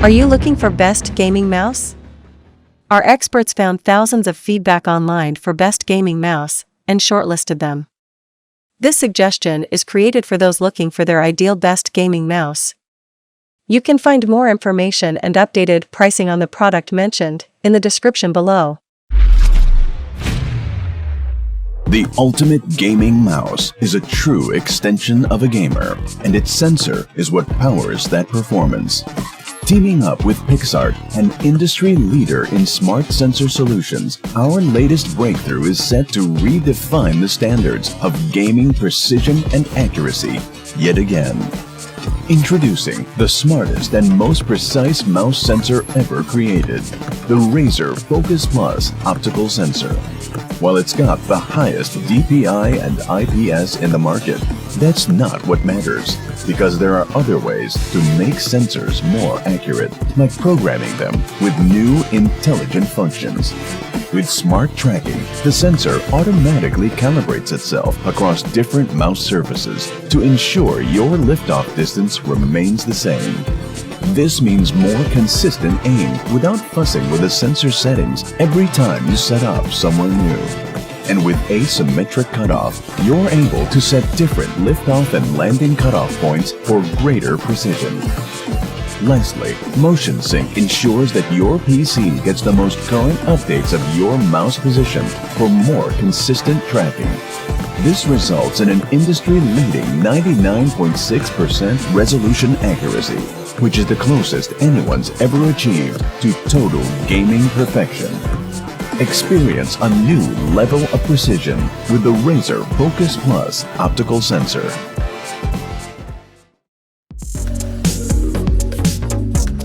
Are you looking for best gaming mouse? Our experts found thousands of feedback online for best gaming mouse and shortlisted them. This suggestion is created for those looking for their ideal best gaming mouse. You can find more information and updated pricing on the product mentioned in the description below. The ultimate gaming mouse is a true extension of a gamer, and its sensor is what powers that performance. Teaming up with Pixart, an industry leader in smart sensor solutions, our latest breakthrough is set to redefine the standards of gaming precision and accuracy yet again. Introducing the smartest and most precise mouse sensor ever created, the Razer Focus Plus Optical Sensor. While it's got the highest DPI and IPS in the market, that's not what matters, because there are other ways to make sensors more accurate, like programming them with new intelligent functions. With smart tracking, the sensor automatically calibrates itself across different mouse surfaces to ensure your liftoff distance remains the same. This means more consistent aim without fussing with the sensor settings every time you set up somewhere new. And with asymmetric cutoff, you're able to set different liftoff and landing cutoff points for greater precision. Lastly, Motion Sync ensures that your PC gets the most current updates of your mouse position for more consistent tracking. This results in an industry-leading 99.6% resolution accuracy, which is the closest anyone's ever achieved to total gaming perfection. Experience a new level of precision with the Razer Focus Plus Optical Sensor.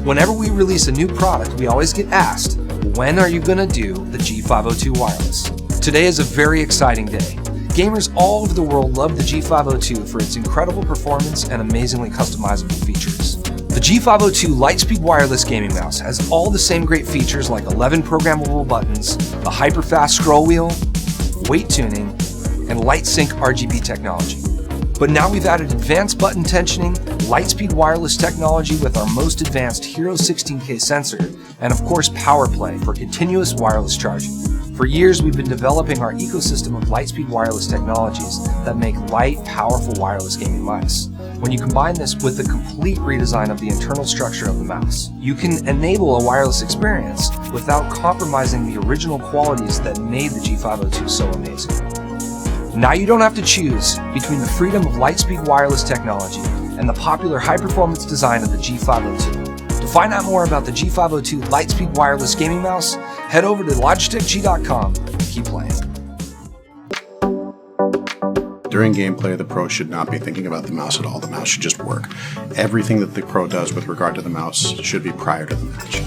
Whenever we release a new product, we always get asked, when are you going to do the G502 wireless? Today is a very exciting day. Gamers all over the world love the G502 for its incredible performance and amazingly customizable features. The G502 Lightspeed wireless gaming mouse has all the same great features like 11 programmable buttons, the hyper-fast scroll wheel, weight tuning, and Lightsync RGB technology. But now we've added advanced button tensioning, Lightspeed wireless technology with our most advanced Hero 16K sensor, and of course PowerPlay for continuous wireless charging. For years we've been developing our ecosystem of Lightspeed wireless technologies that make light, powerful wireless gaming mice. When you combine this with the complete redesign of the internal structure of the mouse, you can enable a wireless experience without compromising the original qualities that made the G502 so amazing. Now you don't have to choose between the freedom of Lightspeed wireless technology and the popular high-performance design of the G502. To find out more about the G502 Lightspeed wireless gaming mouse, head over to logitech.com and keep playing. During gameplay, the pro should not be thinking about the mouse at all. The mouse should just work. Everything that the pro does with regard to the mouse should be prior to the match.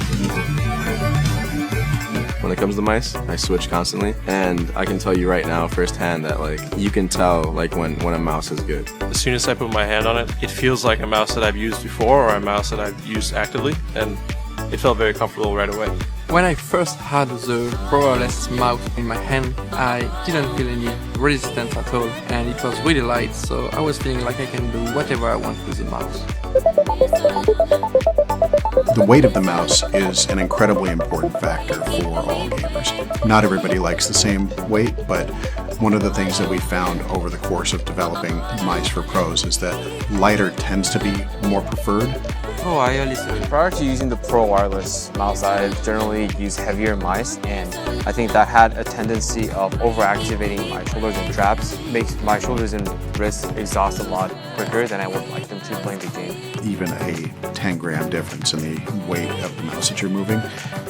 When it comes to mice, I switch constantly, and I can tell you right now firsthand that you can tell when a mouse is good. As soon as I put my hand on it, it feels like a mouse that I've used before or a mouse that I've used actively, and it felt very comfortable right away. When I first had the wireless mouse in my hand, I didn't feel any resistance at all, and it was really light, so I was feeling like I can do whatever I want with the mouse. The weight of the mouse is an incredibly important factor for all gamers. Not everybody likes the same weight, but one of the things that we found over the course of developing mice for pros is that lighter tends to be more preferred. Prior to using the Pro wireless mouse, I generally use heavier mice, and I think that had a tendency of overactivating my shoulders and traps, makes my shoulders and wrists exhaust a lot quicker than I would like them to playing the game. Even a 10-gram difference in the weight of the mouse that you're moving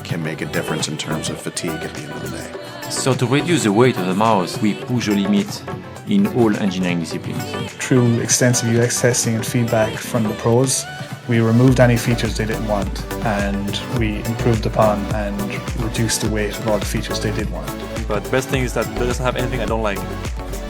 can make a difference in terms of fatigue at the end of the day. So to reduce the weight of the mouse, we push the limit in all engineering disciplines. Through extensive UX testing and feedback from the pros, we removed any features they didn't want, and we improved upon and reduced the weight of all the features they did want. But the best thing is that it doesn't have anything I don't like.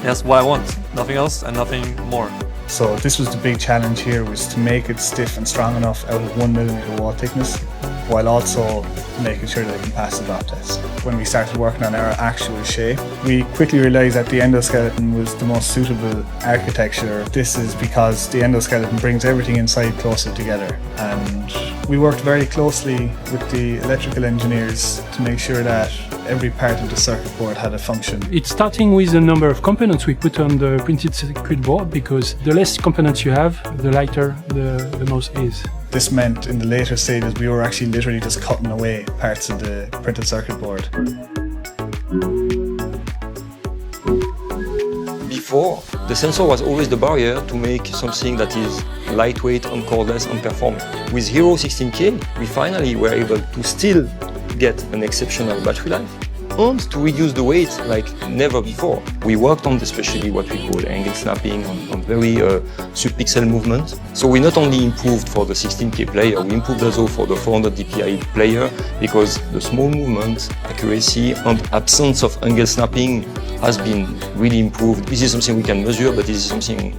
That's what I want, nothing else and nothing more. So this was the big challenge here, was to make it stiff and strong enough out of 1mm wall thickness while also making sure that it can pass the drop test. When we started working on our actual shape, we quickly realised that the endoskeleton was the most suitable architecture. This is because the endoskeleton brings everything inside closer together, and we worked very closely with the electrical engineers to make sure that every part of the circuit board had a function. It's starting with the number of components we put on the printed circuit board, because the less components you have, the lighter the mouse is. This meant in the later stages we were actually literally just cutting away parts of the printed circuit board. Before, the sensor was always the barrier to make something that is lightweight and cordless and performing. With Hero 16K, we finally were able to still get an exceptional battery life and to reduce the weight like never before. We worked on especially what we call angle snapping, on very subpixel movement. So we not only improved for the 16K player, we improved also for the 400 dpi player, because the small movement, accuracy and absence of angle snapping has been really improved. This is something we can measure, but this is something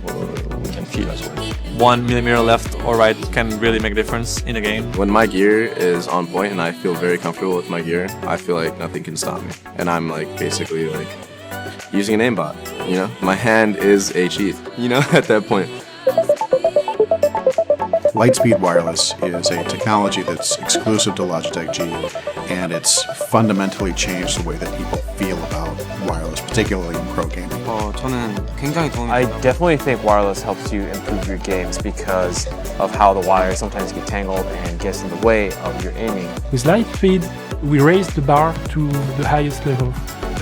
we can feel as well. 1 millimeter left or right can really make a difference in a game. When my gear is on point and I feel very comfortable with my gear, I feel like nothing can stop me. And I'm like basically like using an aimbot, you know? My hand is a cheat, you know, at that point. Lightspeed Wireless is a technology that's exclusive to Logitech G, and it's fundamentally changed the way that people feel about wireless, particularly in pro gaming. I definitely think wireless helps you improve your games because of how the wires sometimes get tangled and gets in the way of your aiming. With Lightspeed, we raised the bar to the highest level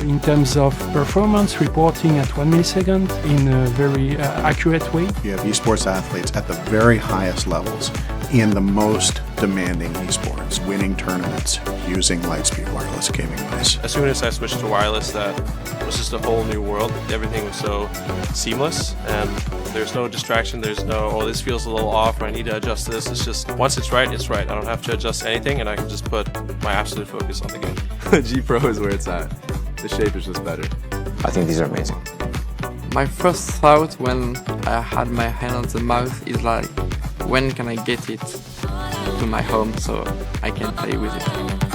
in terms of performance, reporting at 1 millisecond in a very accurate way. You have esports athletes at the very highest levels in the most demanding esports, winning tournaments using Lightspeed wireless gaming mice. As soon as I switched to wireless, that was just a whole new world. Everything was so seamless, and there's no distraction, there's no, oh, this feels a little off, or I need to adjust this. It's just, once it's right, it's right. I don't have to adjust anything, and I can just put my absolute focus on the game. G Pro is where it's at. The shape is just better. I think these are amazing. My first thought when I had my hand on the mouse is like, when can I get it to my home so I can play with it?